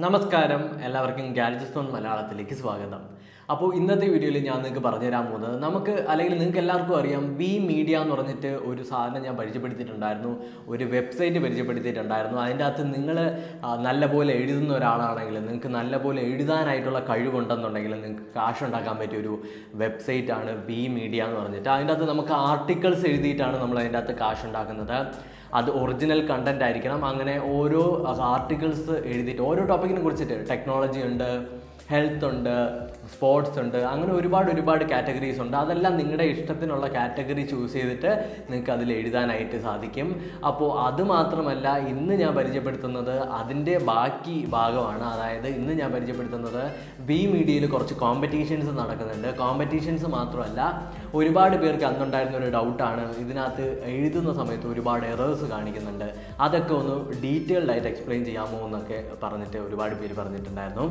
നമസ്കാരം, എല്ലാവർക്കും ഗാഡ്ജറ്റ്സ് മലയാളത്തിലേക്ക് സ്വാഗതം. അപ്പോൾ ഇന്നത്തെ വീഡിയോയിൽ ഞാൻ നിങ്ങൾക്ക് പറഞ്ഞുതരാൻ പോകുന്നത് അല്ലെങ്കിൽ നിങ്ങൾക്ക് എല്ലാവർക്കും അറിയാം വി മീഡിയ എന്ന് പറഞ്ഞിട്ട് ഒരു സാധനം ഞാൻ പരിചയപ്പെടുത്തിയിട്ടുണ്ടായിരുന്നു, ഒരു വെബ്സൈറ്റ് പരിചയപ്പെടുത്തിയിട്ടുണ്ടായിരുന്നു. അതിൻ്റെ അകത്ത് നിങ്ങൾ നല്ലപോലെ എഴുതുന്ന ഒരാളാണെങ്കിൽ, നിങ്ങൾക്ക് നല്ലപോലെ എഴുതാനായിട്ടുള്ള കഴിവുണ്ടെന്നുണ്ടെങ്കിൽ നിങ്ങൾക്ക് കാശ് ഉണ്ടാക്കാൻ പറ്റിയ ഒരു വെബ്സൈറ്റാണ് വി മീഡിയ എന്ന് പറഞ്ഞിട്ട്. അതിൻ്റെ അകത്ത് നമുക്ക് ആർട്ടിക്കിൾസ് എഴുതിയിട്ടാണ് നമ്മൾ അതിൻ്റെ അകത്ത് കാശ് ഉണ്ടാക്കുന്നത്. അത് ഒറിജിനൽ കണ്ടന്റ് ആയിരിക്കണം. അങ്ങനെ ഓരോ ആർട്ടിക്കിൾസ് എഴുതിയിട്ട് ഓരോ ടോപ്പിക്കിനെ കുറിച്ചിട്ട്, ടെക്നോളജി ഉണ്ട്, ഹെൽത്ത് ഉണ്ട്, സ്പോർട്സ് ഉണ്ട്, അങ്ങനെ ഒരുപാട് കാറ്റഗറീസ് ഉണ്ട്. അതെല്ലാം നിങ്ങളുടെ ഇഷ്ടത്തിനുള്ള കാറ്റഗറി ചൂസ് ചെയ്തിട്ട് നിങ്ങൾക്ക് അതിൽ എഴുതാനായിട്ട് സാധിക്കും. അപ്പോൾ അത് മാത്രമല്ല, ഇന്ന് ഞാൻ പരിചയപ്പെടുത്തുന്നത് അതിൻ്റെ ബാക്കി ഭാഗമാണ്. അതായത് ഇന്ന് ഞാൻ പരിചയപ്പെടുത്തുന്നത് വി മീഡിയയിൽ കുറച്ച് കോമ്പറ്റീഷൻസ് നടക്കുന്നുണ്ട്. കോമ്പറ്റീഷൻസ് മാത്രമല്ല, ഒരുപാട് പേർക്ക് അന്നുണ്ടായിരുന്ന ഒരു ഡൗട്ടാണ്, ഇതിനകത്ത് എഴുതുന്ന സമയത്ത് ഒരുപാട് എറേഴ്സ് കാണിക്കുന്നുണ്ട്. അതൊക്കെ ഒന്ന് ഡീറ്റെയിൽഡ് ആയിട്ട് എക്സ്പ്ലെയിൻ ചെയ്യാമോ എന്നൊക്കെ പറഞ്ഞിട്ട് ഒരുപാട് പേര് പറഞ്ഞിട്ടുണ്ടായിരുന്നു.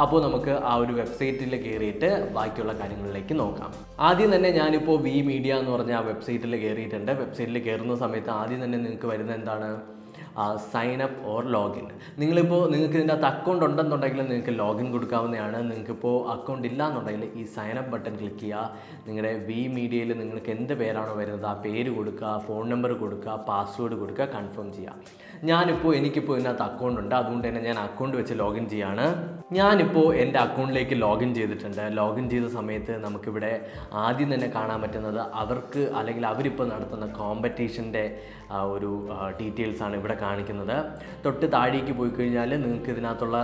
അപ്പോൾ നമുക്ക് ആ ഒരു വെബ്സൈറ്റിൽ കയറിയിട്ട് ബാക്കിയുള്ള കാര്യങ്ങളിലേക്ക് നോക്കാം. ആദ്യം തന്നെ ഞാനിപ്പോൾ വി മീഡിയ എന്ന് പറഞ്ഞ ആ വെബ്സൈറ്റിൽ കയറിയിട്ടുണ്ട്. വെബ്സൈറ്റിൽ കയറുന്ന സമയത്ത് ആദ്യം തന്നെ നിങ്ങൾക്ക് വരുന്നത് എന്താണ്? Sign up or login. നിങ്ങൾക്ക് ഇതിൻ്റെ അകത്ത് അക്കൗണ്ട് ഉണ്ടെന്നുണ്ടെങ്കിൽ നിങ്ങൾക്ക് ലോഗിൻ കൊടുക്കാവുന്നതാണ്. നിങ്ങൾക്കിപ്പോൾ അക്കൗണ്ട് ഇല്ല എന്നുണ്ടെങ്കിൽ ഈ സൈൻ അപ്പ് ബട്ടൺ ക്ലിക്ക് ചെയ്യുക. നിങ്ങളുടെ വി മീഡിയയിൽ നിങ്ങൾക്ക് എന്ത് പേരാണോ വരുന്നത് ആ പേര് കൊടുക്കുക, ഫോൺ നമ്പർ കൊടുക്കുക, പാസ്വേഡ് കൊടുക്കുക, കൺഫേം ചെയ്യുക. എനിക്കിപ്പോൾ ഇതിനകത്ത് അക്കൗണ്ട് ഉണ്ട്, അതുകൊണ്ട് തന്നെ ഞാൻ അക്കൗണ്ട് വെച്ച് ലോഗിൻ ചെയ്യാണ്. ഞാനിപ്പോൾ എൻ്റെ അക്കൗണ്ടിലേക്ക് ലോഗിൻ ചെയ്തിട്ടുണ്ട്. ലോഗിൻ ചെയ്ത സമയത്ത് നമുക്കിവിടെ ആദ്യം തന്നെ കാണാൻ പറ്റുന്നത് അവരിപ്പോൾ നടത്തുന്ന കോമ്പറ്റീഷൻ്റെ ഒരു ഡീറ്റെയിൽസാണ് ഇവിടെ കാണിക്കുന്നത്. തൊട്ട് താഴേക്ക് പോയി കഴിഞ്ഞാൽ നിങ്ങൾക്ക് ഇതിനകത്തുള്ള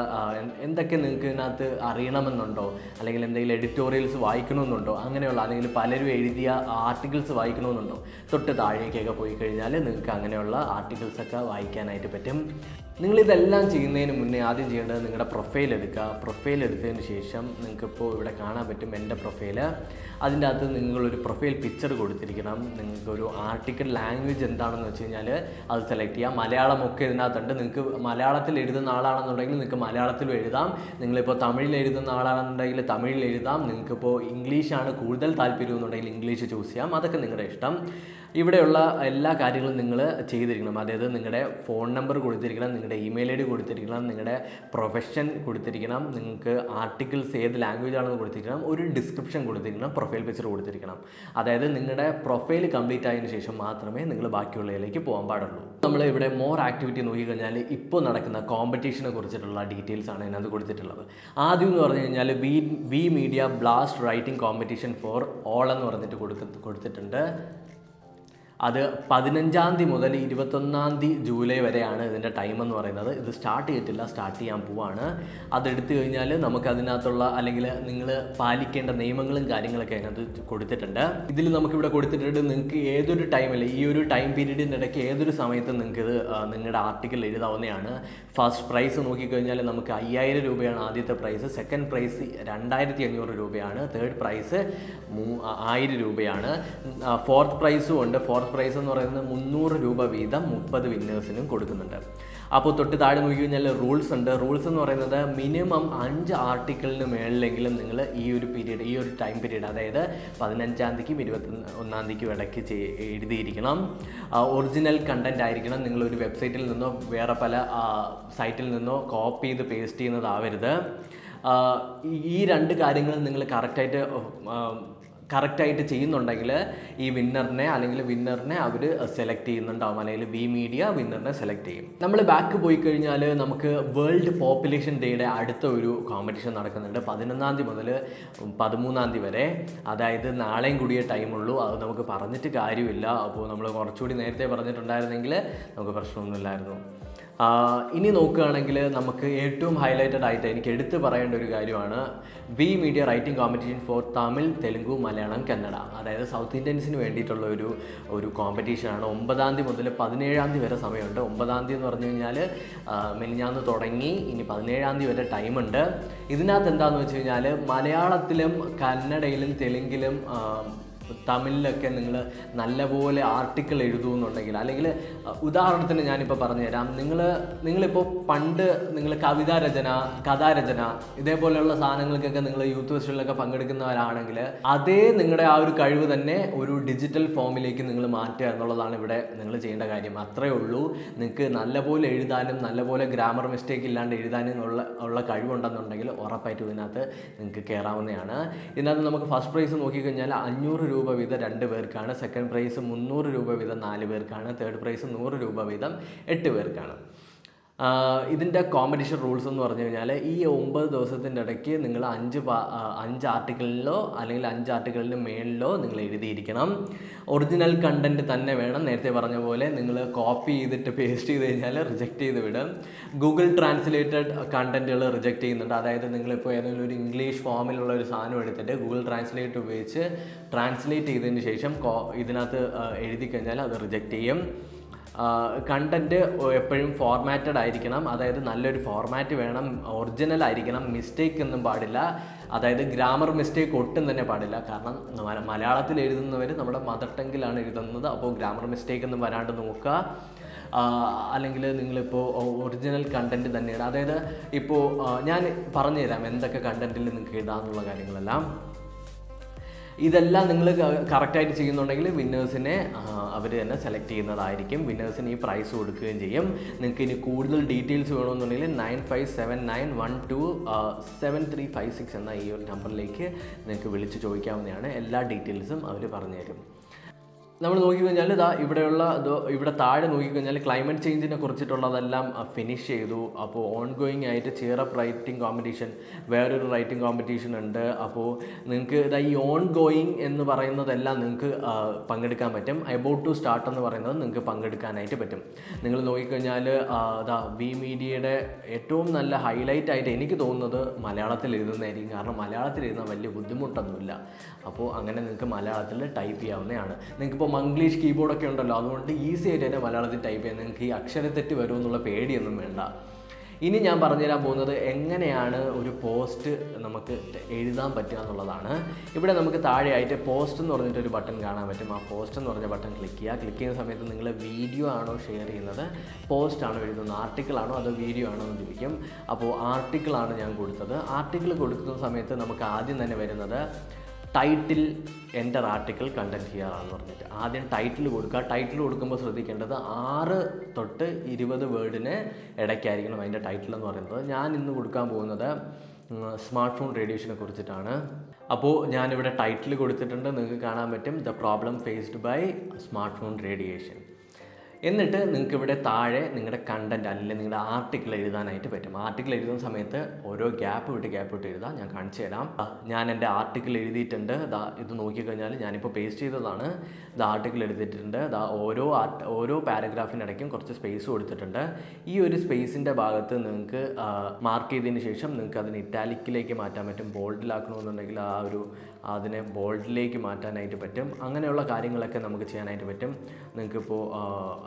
എന്തൊക്കെ നിങ്ങൾക്ക് ഇതിനകത്ത് അറിയണമെന്നുണ്ടോ, അല്ലെങ്കിൽ എന്തെങ്കിലും എഡിറ്റോറിയൽസ് വായിക്കണമെന്നുണ്ടോ, അങ്ങനെയുള്ള അല്ലെങ്കിൽ പലരും എഴുതിയ ആർട്ടിക്കിൾസ് വായിക്കണമെന്നുണ്ടോ, തൊട്ട് താഴേക്കൊക്കെ പോയി കഴിഞ്ഞാൽ നിങ്ങൾക്ക് അങ്ങനെയുള്ള ആർട്ടിക്കിൾസൊക്കെ വായിക്കാനായിട്ട് പറ്റും. നിങ്ങളിതെല്ലാം ചെയ്യുന്നതിന് മുന്നേ ആദ്യം ചെയ്യേണ്ടത് നിങ്ങളുടെ പ്രൊഫൈൽ എടുക്കുക. പ്രൊഫൈൽ എടുത്തതിന് ശേഷം നിങ്ങൾക്കിപ്പോൾ ഇവിടെ കാണാൻ പറ്റും എൻ്റെ പ്രൊഫൈല്. അതിൻ്റെ അകത്ത് നിങ്ങളൊരു പ്രൊഫൈൽ പിക്ചർ കൊടുത്തിരിക്കണം. നിങ്ങൾക്കൊരു ആർട്ടിക്കിൾ ലാംഗ്വേജ് എന്താണെന്ന് വെച്ച് കഴിഞ്ഞാൽ അത് സെലക്ട് ചെയ്യുക. മലയാളമൊക്കെ ഇതിനകത്തുണ്ട്. നിങ്ങൾക്ക് മലയാളത്തിൽ എഴുതുന്ന ആളാണെന്നുണ്ടെങ്കിൽ നിങ്ങൾക്ക് മലയാളത്തിലും എഴുതാം. നിങ്ങളിപ്പോൾ തമിഴിൽ എഴുതുന്ന ആളാണെന്നുണ്ടെങ്കിൽ തമിഴിൽ എഴുതാം. നിങ്ങൾക്കിപ്പോൾ ഇംഗ്ലീഷാണ് കൂടുതൽ താല്പര്യം എന്നുണ്ടെങ്കിൽ ഇംഗ്ലീഷ് ചൂസ് ചെയ്യാം. അതൊക്കെ നിങ്ങളുടെ ഇഷ്ടം. ഇവിടെയുള്ള എല്ലാ കാര്യങ്ങളും നിങ്ങൾ ചെയ്തിരിക്കണം. അതായത് നിങ്ങളുടെ ഫോൺ നമ്പർ കൊടുത്തിരിക്കണം, നിങ്ങളുടെ ഇമെയിൽ ഐ ഡി കൊടുത്തിരിക്കണം, നിങ്ങളുടെ പ്രൊഫഷൻ കൊടുത്തിരിക്കണം, നിങ്ങൾക്ക് ആർട്ടിക്കിൾസ് ഏത് ലാംഗ്വേജ് ആണെന്ന് കൊടുത്തിരിക്കണം, ഒരു ഡിസ്ക്രിപ്ഷൻ കൊടുത്തിരിക്കണം, പ്രൊഫൈൽ പിക്ചർ കൊടുത്തിരിക്കണം. അതായത് നിങ്ങളുടെ പ്രൊഫൈൽ കംപ്ലീറ്റ് ആയതിനു ശേഷം മാത്രമേ നിങ്ങൾ ബാക്കിയുള്ളതിലേക്ക് പോകാൻ പാടുള്ളൂ. നമ്മൾ ഇവിടെ മോർ ആക്ടിവിറ്റി നോക്കിക്കഴിഞ്ഞാൽ ഇപ്പോൾ നടക്കുന്ന കോമ്പറ്റീഷനെ കുറിച്ചിട്ടുള്ള ഡീറ്റെയിൽസ് ആണ് ഇതിനകത്ത് കൊടുത്തിട്ടുള്ളത്. ആദ്യം എന്ന് പറഞ്ഞു കഴിഞ്ഞാൽ V media blast writing competition for all എന്ന് പറഞ്ഞിട്ട് കൊടുത്തിട്ടുണ്ട്. അത് 15 തീയതി മുതൽ 21 ജൂലൈ വരെയാണ് ഇതിൻ്റെ ടൈം എന്ന് പറയുന്നത്. ഇത് സ്റ്റാർട്ട് ചെയ്തിട്ടില്ല, സ്റ്റാർട്ട് ചെയ്യാൻ പോവാണ്. അതെടുത്തു കഴിഞ്ഞാൽ നമുക്കതിനകത്തുള്ള അല്ലെങ്കിൽ നിങ്ങൾ പാലിക്കേണ്ട നിയമങ്ങളും കാര്യങ്ങളൊക്കെ അതിനകത്ത് കൊടുത്തിട്ടുണ്ട്. ഇതിൽ നമുക്കിവിടെ കൊടുത്തിട്ടുണ്ട് നിങ്ങൾക്ക് ഏതൊരു ടൈമിൽ, ഈ ഒരു ടൈം പീരീഡിൻ്റെ ഇടയ്ക്ക് ഏതൊരു സമയത്തും നിങ്ങൾക്കിത് നിങ്ങളുടെ ആർട്ടിക്കിൾ എഴുതാവുന്നതാണ്. ഫസ്റ്റ് പ്രൈസ് നോക്കിക്കഴിഞ്ഞാൽ നമുക്ക് 5000 രൂപയാണ് ആദ്യത്തെ പ്രൈസ്. സെക്കൻഡ് പ്രൈസ് 2500 രൂപയാണ്. തേർഡ് പ്രൈസ് 1000 രൂപയാണ്. ഫോർത്ത് പ്രൈസും ഉണ്ട്. ഫോർത്ത് പ്രൈസ് എന്ന് പറയുന്നത് 300 രൂപ വീതം 30 വിന്നേഴ്സിനും കൊടുക്കുന്നുണ്ട്. അപ്പോൾ തൊട്ട് താഴെ നോക്കി കഴിഞ്ഞാൽ റൂൾസ് ഉണ്ട്. റൂൾസ് എന്ന് പറയുന്നത് മിനിമം 5 ആർട്ടിക്കിളിന് മേളിലെങ്കിലും നിങ്ങൾ ഈ ഒരു ടൈം പീരീഡ്, അതായത് 15 തീയതിക്കും 21 തീയതിക്കും ഇടയ്ക്ക് എഴുതിയിരിക്കണം. ഒറിജിനൽ കണ്ടന്റ് ആയിരിക്കണം. നിങ്ങളൊരു വെബ്സൈറ്റിൽ നിന്നോ വേറെ പല സൈറ്റിൽ നിന്നോ കോപ്പി ചെയ്ത് പേസ്റ്റ് ചെയ്യുന്നതാവരുത്. ഈ 2 കാര്യങ്ങളും നിങ്ങൾ കറക്റ്റായിട്ട് ചെയ്യുന്നുണ്ടെങ്കിൽ ഈ വിന്നറിനെ അവർ സെലക്ട് ചെയ്യുന്നുണ്ടാവും, അല്ലെങ്കിൽ വി മീഡിയ വിന്നറിനെ സെലക്ട് ചെയ്യും. നമ്മൾ ബാക്ക് പോയി കഴിഞ്ഞാൽ നമുക്ക് വേൾഡ് പോപ്പുലേഷൻ ഡേയുടെ അടുത്ത ഒരു കോമ്പറ്റീഷൻ നടക്കുന്നുണ്ട്. 11 തീയതി മുതൽ 13 തീയതി വരെ. അതായത് നാളെയും കൂടിയേ ടൈമുള്ളൂ. അത് നമുക്ക് പറഞ്ഞിട്ട് കാര്യമില്ല. അപ്പോൾ നമ്മൾ കുറച്ചുകൂടി നേരത്തെ പറഞ്ഞിട്ടുണ്ടായിരുന്നെങ്കിൽ നമുക്ക് പ്രശ്നമൊന്നുമില്ലായിരുന്നു. ഇനി നോക്കുകയാണെങ്കിൽ നമുക്ക് ഏറ്റവും ഹൈലൈറ്റഡ് ആയിട്ട് എനിക്ക് എടുത്ത് പറയേണ്ട ഒരു കാര്യമാണ് V media writing competition for Tamil, Telugu, Malayalam, Kannada. അതായത് സൗത്ത് ഇന്ത്യൻസിന് വേണ്ടിയിട്ടുള്ള ഒരു കോമ്പറ്റീഷനാണ്. 9 തീയതി മുതൽ 17 തീയതി വരെ സമയമുണ്ട്. 9 തീയതി എന്ന് പറഞ്ഞു കഴിഞ്ഞാൽ മെനിഞ്ഞാന്ന് തുടങ്ങി, ഇനി 17 തീയതി വരെ ടൈമുണ്ട്. ഇതിനകത്ത് എന്താണെന്ന് വെച്ച് കഴിഞ്ഞാൽ മലയാളത്തിലും കന്നഡയിലും തെലുങ്കിലും തമിഴിലൊക്കെ നിങ്ങൾ നല്ലപോലെ ആർട്ടിക്കിൾ എഴുതുമെന്നുണ്ടെങ്കിൽ, അല്ലെങ്കിൽ ഉദാഹരണത്തിന് ഞാനിപ്പോൾ പറഞ്ഞുതരാം, നിങ്ങളിപ്പോൾ പണ്ട് നിങ്ങൾ കഥാരചന ഇതേപോലെയുള്ള സാധനങ്ങൾക്കൊക്കെ നിങ്ങൾ യൂത്ത് ഫെസ്റ്റിവലിലൊക്കെ പങ്കെടുക്കുന്നവരാണെങ്കിൽ അതേ നിങ്ങളുടെ ആ ഒരു കഴിവ് തന്നെ ഒരു ഡിജിറ്റൽ ഫോമിലേക്ക് നിങ്ങൾ മാറ്റുക എന്നുള്ളതാണ് ഇവിടെ നിങ്ങൾ ചെയ്യേണ്ട കാര്യം. അത്രയേ ഉള്ളൂ. നിങ്ങൾക്ക് നല്ലപോലെ എഴുതാനും നല്ലപോലെ ഗ്രാമർ മിസ്റ്റേക്ക് ഇല്ലാണ്ട് എഴുതാനും ഉള്ള കഴിവുണ്ടെന്നുണ്ടെങ്കിൽ ഉറപ്പായിട്ടും ഇതിനകത്ത് നിങ്ങൾക്ക് കയറാവുന്നതാണ്. ഇതിനകത്ത് നമുക്ക് ഫസ്റ്റ് പ്രൈസ് നോക്കിക്കഴിഞ്ഞാൽ 500 രൂപ വീതം 2 പേർക്കാണ്, സെക്കൻഡ് പ്രൈസ് 300 രൂപ വീതം 4 പേർക്കാണ്, തേർഡ് പ്രൈസ് 100 രൂപ വീതം 8 പേർക്കാണ്. ഇതിൻ്റെ കോമ്പറ്റീഷൻ റൂൾസ് എന്ന് പറഞ്ഞു കഴിഞ്ഞാൽ ഈ 9 ദിവസത്തിൻ്റെ ഇടയ്ക്ക് നിങ്ങൾ 5 ആർട്ടിക്കിളിലോ അല്ലെങ്കിൽ 5 ആർട്ടിക്കിളിന് മേളിലോ നിങ്ങൾ എഴുതിയിരിക്കണം. ഒറിജിനൽ കണ്ടൻറ്റ് തന്നെ വേണം. നേരത്തെ പറഞ്ഞ പോലെ നിങ്ങൾ കോപ്പി ചെയ്തിട്ട് പേസ്റ്റ് ചെയ്ത് കഴിഞ്ഞാൽ റിജക്റ്റ് ചെയ്ത് വിടും. ഗൂഗിൾ ട്രാൻസ്ലേറ്റഡ് കണ്ടൻറ്റുകൾ റിജക്റ്റ് ചെയ്യുന്നുണ്ട്. അതായത് നിങ്ങളിപ്പോൾ ഏതെങ്കിലും ഒരു ഇംഗ്ലീഷ് ഫോമിലുള്ള ഒരു സാധനം എടുത്തിട്ട് ഗൂഗിൾ ട്രാൻസ്ലേറ്റ് ഉപയോഗിച്ച് ട്രാൻസ്ലേറ്റ് ചെയ്തതിന് ശേഷം ഇതിനകത്ത് എഴുതി കഴിഞ്ഞാൽ അത് റിജക്റ്റ് ചെയ്യും. കണ്ടൻറ്റ് എപ്പോഴും ഫോർമാറ്റഡ് ആയിരിക്കണം. അതായത് നല്ലൊരു ഫോർമാറ്റ് വേണം, ഒറിജിനൽ ആയിരിക്കണം, മിസ്റ്റേക്ക് ഒന്നും പാടില്ല. അതായത് ഗ്രാമർ മിസ്റ്റേക്ക് ഒട്ടും തന്നെ പാടില്ല. കാരണം മലയാളത്തിൽ എഴുതുന്നവർ നമ്മുടെ മദർ ടങ്ങിലാണ് എഴുതുന്നത്. അപ്പോൾ ഗ്രാമർ മിസ്റ്റേക്ക് ഒന്നും വരാണ്ട് നോക്കുക. അല്ലെങ്കിൽ നിങ്ങളിപ്പോൾ ഒറിജിനൽ കണ്ടൻറ്റ് തന്നെയാണ്. അതായത് ഇപ്പോൾ ഞാൻ പറഞ്ഞുതരാം എന്തൊക്കെ കണ്ടൻറ്റിൽ നിങ്ങൾക്ക് എഴുതാമെന്നുള്ള കാര്യങ്ങളെല്ലാം. ഇതെല്ലാം നിങ്ങൾ കറക്റ്റായിട്ട് ചെയ്യുന്നുണ്ടെങ്കിൽ വിന്നേഴ്സിനെ അവർ തന്നെ സെലക്ട് ചെയ്യുന്നതായിരിക്കും. വിന്നേഴ്സിന് ഈ പ്രൈസ് കൊടുക്കുകയും ചെയ്യും. നിങ്ങൾക്ക് ഇനി കൂടുതൽ ഡീറ്റെയിൽസ് വേണമെന്നുണ്ടെങ്കിൽ 9579912735 എന്ന ഈ ഒരു നമ്പറിലേക്ക് നിങ്ങൾക്ക് വിളിച്ച് ചോദിക്കാവുന്നതാണ്. എല്ലാ ഡീറ്റെയിൽസും അവർ പറഞ്ഞുതരും. നമ്മൾ നോക്കിക്കഴിഞ്ഞാൽ ഇവിടെ താഴെ നോക്കിക്കഴിഞ്ഞാൽ ക്ലൈമറ്റ് ചേഞ്ചിനെ കുറിച്ചിട്ടുള്ളതെല്ലാം ഫിനിഷ് ചെയ്തു. അപ്പോൾ ഓൺ ഗോയിങ് ആയിട്ട് ചിയറപ്പ് റൈറ്റിംഗ് കോമ്പറ്റീഷൻ, വേറൊരു റൈറ്റിംഗ് കോമ്പറ്റീഷൻ ഉണ്ട്. അപ്പോൾ നിങ്ങൾക്ക് ഈ ഓൺ ഗോയിങ് എന്ന് പറയുന്നതെല്ലാം നിങ്ങൾക്ക് പങ്കെടുക്കാൻ പറ്റും. എബൌട്ട് ടു സ്റ്റാർട്ട് എന്ന് പറയുന്നത് നിങ്ങൾക്ക് പങ്കെടുക്കാനായിട്ട് പറ്റും. നിങ്ങൾ നോക്കിക്കഴിഞ്ഞാൽ WeMediaയുടെ ഏറ്റവും നല്ല ഹൈലൈറ്റ് ആയിട്ട് എനിക്ക് തോന്നുന്നത് മലയാളത്തിൽ എഴുതുന്നതായിരിക്കും. കാരണം മലയാളത്തിൽ എഴുതാൻ വലിയ ബുദ്ധിമുട്ടൊന്നുമില്ല. അപ്പോൾ അങ്ങനെ നിങ്ങൾക്ക് മലയാളത്തിൽ ടൈപ്പ് ചെയ്യാവുന്നതാണ്. നിങ്ങൾക്കിപ്പോൾ മംഗ്ലീഷ് കീബോർഡൊക്കെ ഉണ്ടല്ലോ, അതുകൊണ്ട് ഈസി ആയിട്ട് തന്നെ മലയാളത്തിൽ ടൈപ്പ് ചെയ്യാൻ നിങ്ങൾക്ക് ഈ അക്ഷരത്തെറ്റ് വരുമെന്നുള്ള പേടിയൊന്നും വേണ്ട. ഇനി ഞാൻ പറഞ്ഞുതരാൻ പോകുന്നത് എങ്ങനെയാണ് ഒരു പോസ്റ്റ് നമുക്ക് എഴുതാൻ പറ്റുക എന്നുള്ളതാണ്. ഇവിടെ നമുക്ക് താഴെയായിട്ട് പോസ്റ്റ് എന്ന് പറഞ്ഞിട്ടൊരു ബട്ടൺ കാണാൻ പറ്റും. ആ പോസ്റ്റ് എന്ന് പറഞ്ഞ ബട്ടൺ ക്ലിക്ക് ചെയ്യുന്ന സമയത്ത് നിങ്ങൾ വീഡിയോ ആണോ ഷെയർ ചെയ്യുന്നത്, പോസ്റ്റ് ആണോ എഴുതുന്നത്, ആർട്ടിക്കിളാണോ അതോ വീഡിയോ ആണോ എന്ന് ചോദിക്കും. അപ്പോൾ ആർട്ടിക്കിളാണ് ഞാൻ കൊടുത്തത്. ആർട്ടിക്കിൾ കൊടുക്കുന്ന സമയത്ത് നമുക്ക് ആദ്യം തന്നെ വരുന്നത് title enter article content here ആണെന്ന് പറഞ്ഞിട്ട് ആദ്യം ടൈറ്റിൽ കൊടുക്കുക. ടൈറ്റിൽ കൊടുക്കുമ്പോൾ ശ്രദ്ധിക്കേണ്ടത് 6 തൊട്ട് 20 വേർഡിന് ഇടയ്ക്കായിരിക്കണം അതിൻ്റെ ടൈറ്റിൽ എന്ന് പറയുന്നത്. ഞാൻ ഇന്ന് കൊടുക്കാൻ പോകുന്നത് സ്മാർട്ട് ഫോൺ റേഡിയേഷനെ കുറിച്ചിട്ടാണ്. അപ്പോൾ ഞാനിവിടെ ടൈറ്റിൽ കൊടുത്തിട്ടുണ്ട്, നിങ്ങൾക്ക് കാണാൻ പറ്റും the problem faced by smartphone radiation. എന്നിട്ട് നിങ്ങൾക്ക് ഇവിടെ താഴെ നിങ്ങളുടെ കണ്ടൻറ്റ് അല്ലെങ്കിൽ നിങ്ങളുടെ ആർട്ടിക്കിൾ എഴുതാനായിട്ട് പറ്റും. ആർട്ടിക്കിൾ എഴുതുന്ന സമയത്ത് ഓരോ ഗ്യാപ്പ് വിട്ട് എഴുതാം. ഞാൻ കാണിച്ചു തരാം. ഞാൻ എൻ്റെ ആർട്ടിക്കിൾ എഴുതിയിട്ടുണ്ട്. ഇത് നോക്കിക്കഴിഞ്ഞാൽ ഞാനിപ്പോൾ പേസ്റ്റ് ചെയ്തതാണ്. ആർട്ടിക്കിൾ എഴുതിയിട്ടുണ്ട്. ഓരോ പാരഗ്രാഫിനിടയ്ക്കും കുറച്ച് സ്പേസ് കൊടുത്തിട്ടുണ്ട്. ഈ ഒരു സ്പേസിൻ്റെ ഭാഗത്ത് നിങ്ങൾക്ക് മാർക്ക് ചെയ്തതിന് ശേഷം നിങ്ങൾക്ക് അതിന് ഇറ്റാലിക്കിലേക്ക് മാറ്റാൻ പറ്റും. ബോൾഡിലാക്കണമെന്നുണ്ടെങ്കിൽ അതിനെ ബോൾഡിലേക്ക് മാറ്റാനായിട്ട് പറ്റും. അങ്ങനെയുള്ള കാര്യങ്ങളൊക്കെ നമുക്ക് ചെയ്യാനായിട്ട് പറ്റും. നിങ്ങൾക്കിപ്പോൾ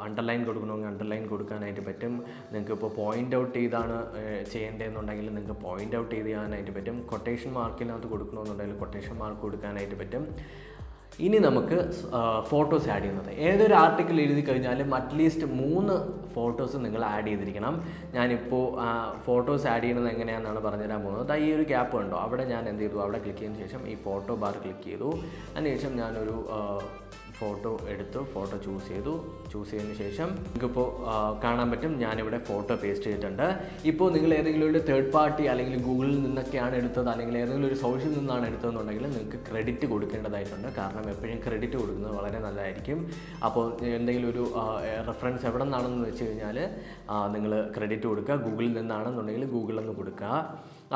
അണ്ടർലൈൻ കൊടുക്കണമെങ്കിൽ അണ്ടർലൈൻ കൊടുക്കാനായിട്ട് പറ്റും. നിങ്ങൾക്കിപ്പോൾ പോയിൻ്റ് ഔട്ട് ചെയ്താണ് ചെയ്യേണ്ടതെന്നുണ്ടെങ്കിൽ നിങ്ങൾക്ക് പോയിൻ്റ് ഔട്ട് ചെയ്ത് ചെയ്യാനായിട്ട് പറ്റും. കൊട്ടേഷൻ മാർക്കിനകത്ത് കൊടുക്കണമെന്നുണ്ടെങ്കിൽ കൊട്ടേഷൻ മാർക്ക് കൊടുക്കാനായിട്ട് പറ്റും. ഇനി നമുക്ക് ഫോട്ടോസ് ആഡ് ചെയ്യുന്നത്. ഏതൊരു ആർട്ടിക്കിൾ എഴുതി കഴിഞ്ഞാലും അറ്റ്ലീസ്റ്റ് 3 ഫോട്ടോസ് നിങ്ങൾ ആഡ് ചെയ്തിരിക്കണം. ഞാനിപ്പോൾ ഫോട്ടോസ് ആഡ് ചെയ്യുന്നത് എങ്ങനെയാണെന്നാണ് പറഞ്ഞുതരാൻ പോകുന്നത്. ഈ ഒരു ഗ്യാപ്പ് ഉണ്ടോ, അവിടെ ഞാൻ എന്ത് ചെയ്തു, അവിടെ ക്ലിക്ക് ചെയ്തതിന് ശേഷം ഈ ഫോട്ടോ ബാർ ക്ലിക്ക് ചെയ്തു. അതിനുശേഷം ഞാനൊരു ഫോട്ടോ എടുത്തു, ഫോട്ടോ ചൂസ് ചെയ്തതിന് ശേഷം നിങ്ങൾക്കിപ്പോൾ കാണാൻ പറ്റും ഞാനിവിടെ ഫോട്ടോ പേസ്റ്റ് ചെയ്തിട്ടുണ്ട്. ഇപ്പോൾ നിങ്ങൾ ഏതെങ്കിലും ഒരു തേർഡ് പാർട്ടി അല്ലെങ്കിൽ ഗൂഗിളിൽ നിന്നൊക്കെയാണ് എടുത്തത് അല്ലെങ്കിൽ ഏതെങ്കിലും ഒരു സോഴ്സിൽ നിന്നാണ് എടുത്തതെന്നുണ്ടെങ്കിൽ നിങ്ങൾക്ക് ക്രെഡിറ്റ് കൊടുക്കേണ്ടതായിട്ടുണ്ട്. കാരണം എപ്പോഴും ക്രെഡിറ്റ് കൊടുക്കുന്നത് വളരെ നല്ലതായിരിക്കും. അപ്പോൾ എന്തെങ്കിലും ഒരു റെഫറൻസ് എവിടെ നിന്നാണെന്ന് വെച്ച് കഴിഞ്ഞാൽ നിങ്ങൾ ക്രെഡിറ്റ് കൊടുക്കുക. ഗൂഗിളിൽ നിന്നാണെന്നുണ്ടെങ്കിൽ ഗൂഗിളിൽ നിന്ന് കൊടുക്കുക.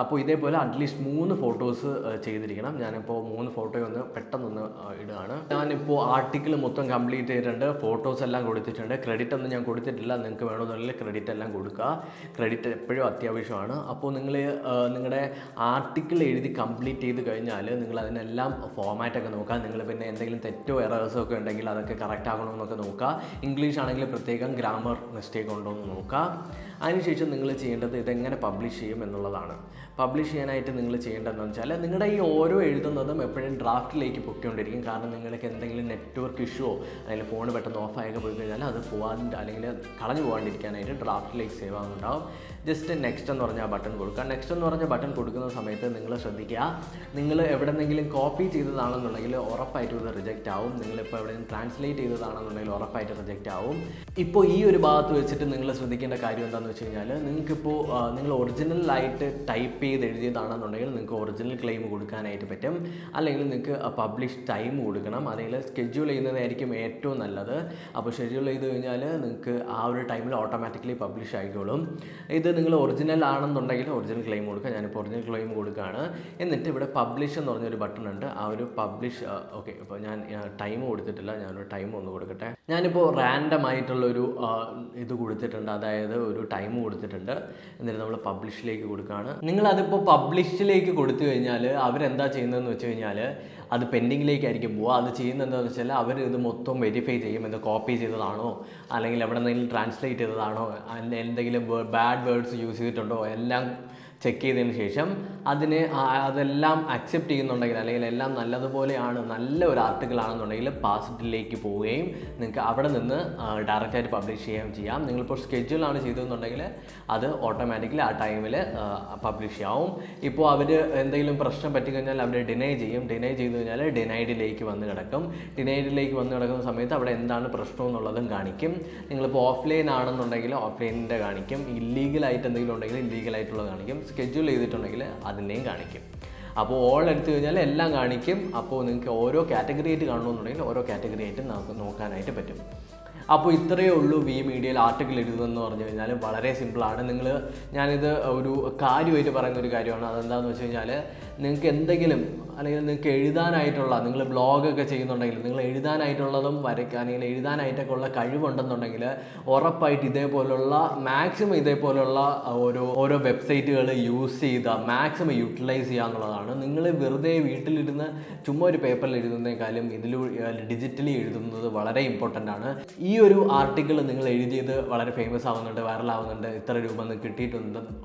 അപ്പോൾ ഇതേപോലെ അറ്റ്ലീസ്റ്റ് 3 ഫോട്ടോസ് ചെയ്തിരിക്കണം. ഞാനിപ്പോൾ 3 ഫോട്ടോ പെട്ടെന്നൊന്ന് ഇടുകയാണ്. ഞാനിപ്പോൾ ആർട്ടിക്കിൾ മൊത്തം കംപ്ലീറ്റ് ചെയ്തിട്ടുണ്ട്, ഫോട്ടോസ് എല്ലാം കൊടുത്തിട്ടുണ്ട്. ക്രെഡിറ്റ് ഒന്നും ഞാൻ കൊടുത്തിട്ടില്ല. നിങ്ങൾക്ക് വേണമെന്നുണ്ടെങ്കിൽ ക്രെഡിറ്റ് എല്ലാം കൊടുക്കുക. ക്രെഡിറ്റ് എപ്പോഴും അത്യാവശ്യമാണ്. അപ്പോൾ നിങ്ങളുടെ ആർട്ടിക്കിൾ എഴുതി കംപ്ലീറ്റ് ചെയ്ത് കഴിഞ്ഞാൽ നിങ്ങൾ അതിനെല്ലാം ഫോമാറ്റൊക്കെ നോക്കുക. നിങ്ങൾ പിന്നെ എന്തെങ്കിലും തെറ്റോ എറേഴ്സോ ഒക്കെ ഉണ്ടെങ്കിൽ അതൊക്കെ കറക്റ്റ് ആകണമെന്നൊക്കെ നോക്കുക. ഇംഗ്ലീഷ് ആണെങ്കിൽ പ്രത്യേകം ഗ്രാമർ മിസ്റ്റേക്ക് ഉണ്ടോ എന്ന് നോക്കുക. അതിനുശേഷം നിങ്ങൾ ചെയ്യേണ്ടത് ഇതെങ്ങനെ പബ്ലിഷ് ചെയ്യും എന്നുള്ളതാണ്. പബ്ലിഷ് ചെയ്യാനായിട്ട് നിങ്ങൾ ചെയ്യേണ്ടതെന്ന് വെച്ചാൽ നിങ്ങളുടെ ഈ ഓരോ എഴുതുന്നതും എപ്പോഴും ഡ്രാഫ്റ്റിലേക്ക് പൊയ്ക്കൊണ്ടിരിക്കും. കാരണം നിങ്ങൾക്ക് എന്തെങ്കിലും നെറ്റ്വർക്ക് ഇഷ്യൂവോ അല്ലെങ്കിൽ ഫോൺ പെട്ടെന്ന് ഓഫായൊക്കെ പോയി കഴിഞ്ഞാൽ അത് പോകാതെ അല്ലെങ്കിൽ കളഞ്ഞു പോകാണ്ടിരിക്കാനായിട്ട് ഡ്രാഫ്റ്റിലേക്ക് സേവ് ആകുന്നുണ്ടാവും. ജസ്റ്റ് നെക്സ്റ്റ് എന്ന് പറഞ്ഞാൽ ബട്ടൺ കൊടുക്കുക. നെക്സ്റ്റ് എന്ന് പറഞ്ഞ ബട്ടൺ കൊടുക്കുന്ന സമയത്ത് നിങ്ങൾ ശ്രദ്ധിക്കുക, നിങ്ങൾ എവിടെന്നെങ്കിലും കോപ്പി ചെയ്തതാണെന്നുണ്ടെങ്കിൽ ഉറപ്പായിട്ടും ഇത് റിജക്റ്റ് ആവും. നിങ്ങളിപ്പോൾ എവിടെയെങ്കിലും ട്രാൻസ്ലേറ്റ് ചെയ്തതാണെന്നുണ്ടെങ്കിൽ ഉറപ്പായിട്ട് റിജക്റ്റ് ആവും. ഇപ്പോൾ ഈ ഒരു ഭാഗത്ത് വെച്ചിട്ട് നിങ്ങൾ ശ്രദ്ധിക്കേണ്ട കാര്യം എന്താണെന്ന് വെച്ച് കഴിഞ്ഞാൽ, നിങ്ങൾക്കിപ്പോൾ നിങ്ങൾ ഒറിജിനലായിട്ട് ടൈപ്പ് ചെയ്ത് എഴുതിയതാണെന്നുണ്ടെങ്കിൽ നിങ്ങൾക്ക് ഒറിജിനൽ ക്ലെയിം കൊടുക്കാനായിട്ട് പറ്റും. അല്ലെങ്കിൽ നിങ്ങൾക്ക് പബ്ലിഷ് ടൈം കൊടുക്കണം. അല്ലെങ്കിൽ സ്കെഡ്യൂൾ ചെയ്യുന്നതായിരിക്കും ഏറ്റവും നല്ലത്. അപ്പോൾ ഷെഡ്യൂൾ ചെയ്ത് കഴിഞ്ഞാൽ നിങ്ങൾക്ക് ആ ഒരു ടൈമിൽ ഓട്ടോമാറ്റിക്കലി പബ്ലിഷ് ആയിക്കോളും. ഇത് നിങ്ങൾ ഒറിജിനൽ ആണെന്നുണ്ടെങ്കിൽ ഒറിജിനൽ ക്ലെയിം കൊടുക്കുക. ഞാനിപ്പോൾ ഒറിജിനൽ ക്ലെയിം കൊടുക്കുകയാണ്. എന്നിട്ട് ഇവിടെ പബ്ലിഷ് എന്ന് പറഞ്ഞൊരു ബട്ടൺ ഉണ്ട്. ആ ഒരു പബ്ലിഷ് ഓക്കെ. ഇപ്പോൾ ഞാൻ ടൈം കൊടുത്തിട്ടില്ല, ഞാനൊരു ടൈം ഒന്ന് കൊടുക്കട്ടെ. ഞാനിപ്പോൾ റാൻഡം ആയിട്ടുള്ളൊരു ഇത് കൊടുത്തിട്ടുണ്ട്, അതായത് ഒരു ടൈം കൊടുത്തിട്ടുണ്ട്. എന്നിട്ട് നമ്മൾ പബ്ലിഷിലേക്ക് കൊടുക്കുകയാണ്. നിങ്ങളതിപ്പോൾ പബ്ലിഷിലേക്ക് കൊടുത്തു കഴിഞ്ഞാൽ അവരെന്താ ചെയ്യുന്നതെന്ന് വെച്ച് കഴിഞ്ഞാൽ അത് പെൻഡിങ്ങിലേക്കായിരിക്കും പോവുക. അത് ചെയ്യുന്നത് എന്താണെന്ന് വെച്ചാൽ അവർ ഇത് മൊത്തം വെരിഫൈ ചെയ്യും. ഇത് കോപ്പി ചെയ്തതാണോ അല്ലെങ്കിൽ എവിടെ നിന്നെങ്കിലും ട്രാൻസ്ലേറ്റ് ചെയ്തതാണോ എന്തെങ്കിലും ബാഡ് വേർഡ്സ് യൂസ് ചെയ്തിട്ടുണ്ടോ എല്ലാം ചെക്ക് ചെയ്തതിന് ശേഷം അതെല്ലാം അക്സെപ്റ്റ് ചെയ്യുന്നുണ്ടെങ്കിൽ അല്ലെങ്കിൽ എല്ലാം നല്ലതുപോലെയാണ്, നല്ല ഒരു ആർട്ടിക്കിൾ ആണെന്നുണ്ടെങ്കിൽ പാസ്ഡിലേക്ക് പോവുകയും നിങ്ങൾക്ക് അവിടെ നിന്ന് ഡയറക്റ്റായിട്ട് പബ്ലിഷ് ചെയ്യുകയും ചെയ്യാം. നിങ്ങളിപ്പോൾ സ്കെഡ്യൂളാണ് ചെയ്തതെന്നുണ്ടെങ്കിൽ അത് ഓട്ടോമാറ്റിക്കലി ആ ടൈമിൽ പബ്ലിഷ് ആവും. ഇപ്പോൾ അവർ എന്തെങ്കിലും പ്രശ്നം പറ്റിക്കഴിഞ്ഞാൽ അവർ ഡിനൈ ചെയ്യും. ഡിനൈ ചെയ്ത് കഴിഞ്ഞാൽ ഡിനൈഡിലേക്ക് വന്ന് കിടക്കും. ഡിനൈഡിലേക്ക് വന്ന് കിടക്കുന്ന സമയത്ത് അവിടെ എന്താണ് പ്രശ്നം എന്നുള്ളതും കാണിക്കും. നിങ്ങളിപ്പോൾ ഓഫ്ലൈൻ ആണെന്നുണ്ടെങ്കിൽ ഓഫ്ലൈനിൻ്റെ കാണിക്കും. ഇല്ലീഗലായിട്ട് എന്തെങ്കിലും ഉണ്ടെങ്കിൽ ഇല്ലീഗലായിട്ടുള്ളത് കാണിക്കും. സ്കെഡ്യൂൾ ചെയ്തിട്ടുണ്ടെങ്കിൽ അതിനെയും കാണിക്കും. അപ്പോൾ ഓൾ എടുത്തു കഴിഞ്ഞാൽ എല്ലാം കാണിക്കും. അപ്പോൾ നിങ്ങൾക്ക് ഓരോ കാറ്റഗറി ആയിട്ട് കാണണമെന്നുണ്ടെങ്കിൽ ഓരോ കാറ്റഗറി ആയിട്ട് നമുക്ക് നോക്കാനായിട്ട് പറ്റും. അപ്പോൾ ഇത്രയേ ഉള്ളൂ WeMediaയിൽ ആർട്ടിക്കിൾ എഴുതുന്നതെന്ന് പറഞ്ഞു കഴിഞ്ഞാൽ വളരെ സിമ്പിളാണ്. ഞാനിത് ഒരു കാര്യമായിട്ട് പറയുന്ന ഒരു കാര്യമാണ്. അതെന്താണെന്ന് വെച്ച് കഴിഞ്ഞാൽ നിങ്ങൾക്ക് എന്തെങ്കിലും അല്ലെങ്കിൽ നിങ്ങൾക്ക് എഴുതാനായിട്ടുള്ള, നിങ്ങൾ ബ്ലോഗൊക്കെ ചെയ്യുന്നുണ്ടെങ്കിൽ നിങ്ങൾ എഴുതാനായിട്ടുള്ളതും വരയ്ക്കാൻ അല്ലെങ്കിൽ എഴുതാനായിട്ടൊക്കെ ഉള്ള കഴിവുണ്ടെന്നുണ്ടെങ്കിൽ ഉറപ്പായിട്ട് മാക്സിമം ഇതേപോലുള്ള ഓരോ വെബ്സൈറ്റുകൾ യൂസ് ചെയ്ത് മാക്സിമം യൂട്ടിലൈസ് ചെയ്യുക എന്നുള്ളതാണ്. നിങ്ങൾ വെറുതെ വീട്ടിലിരുന്ന് ചുമ്മാ ഒരു പേപ്പറിൽ എഴുതുന്നതിനേക്കാളും ഡിജിറ്റലി എഴുതുന്നത് വളരെ ഇമ്പോർട്ടൻ്റ് ആണ്. ഈ ഒരു ആർട്ടിക്കിൾ നിങ്ങൾ എഴുതിയത് വളരെ ഫേമസ് ആവുന്നുണ്ട്, വൈറലാവുന്നുണ്ട്, ഇത്ര രൂപ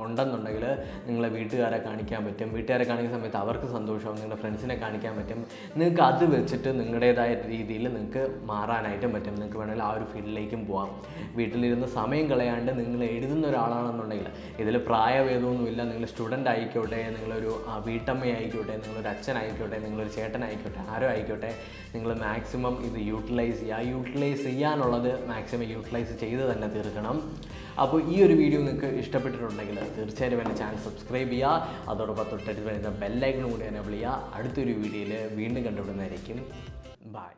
ഉണ്ടെന്നുണ്ടെങ്കിൽ നിങ്ങളെ വീട്ടുകാരെ കാണിക്കാൻ പറ്റും. വീട്ടുകാരെ കാണിക്കുന്ന സമയത്ത് അവർക്ക് സന്തോഷമാവും, നിങ്ങളുടെ ഫ്രണ്ട്സിനെ കാണിക്കാൻ പറ്റും. നിങ്ങൾക്ക് അത് വെച്ചിട്ട് നിങ്ങളുടേതായ രീതിയിൽ നിങ്ങൾക്ക് മാറാനായിട്ടും പറ്റും. നിങ്ങൾക്ക് വേണമെങ്കിൽ ആ ഒരു ഫീൽഡിലേക്കും പോകാം. വീട്ടിലിരുന്ന് സമയം കളയാണ്ട് നിങ്ങൾ എഴുതുന്ന ഒരാളാണെന്നുണ്ടെങ്കിൽ ഇതിൽ പ്രായഭേദമൊന്നുമില്ല. നിങ്ങൾ സ്റ്റുഡൻ്റ് ആയിക്കോട്ടെ, നിങ്ങളൊരു വീട്ടമ്മയായിക്കോട്ടെ, നിങ്ങളൊരു അച്ഛനായിക്കോട്ടെ, നിങ്ങളൊരു ചേട്ടനായിക്കോട്ടെ, ആരോ ആയിക്കോട്ടെ, നിങ്ങൾ മാക്സിമം ഇത് യൂട്ടിലൈസ് ചെയ്യാനുള്ളത് മാക്സിമം യൂട്ടിലൈസ് ചെയ്ത് തന്നെ തീർക്കണം. അപ്പോൾ ഈ ഒരു വീഡിയോ നിങ്ങൾക്ക് ഇഷ്ടപ്പെട്ടിട്ടുണ്ടെങ്കിൽ തീർച്ചയായും എൻ്റെ ചാനൽ സബ്സ്ക്രൈബ് ചെയ്യുക. അതോടൊപ്പം തൊട്ടടുത്ത് വരുന്ന ബെല്ലൈക്കൺ കൂടി എനേബിൾ ചെയ്യുക. അടുത്തൊരു വീഡിയോയിൽ വീണ്ടും കണ്ടുപിടുന്നതായിരിക്കും. ബൈ.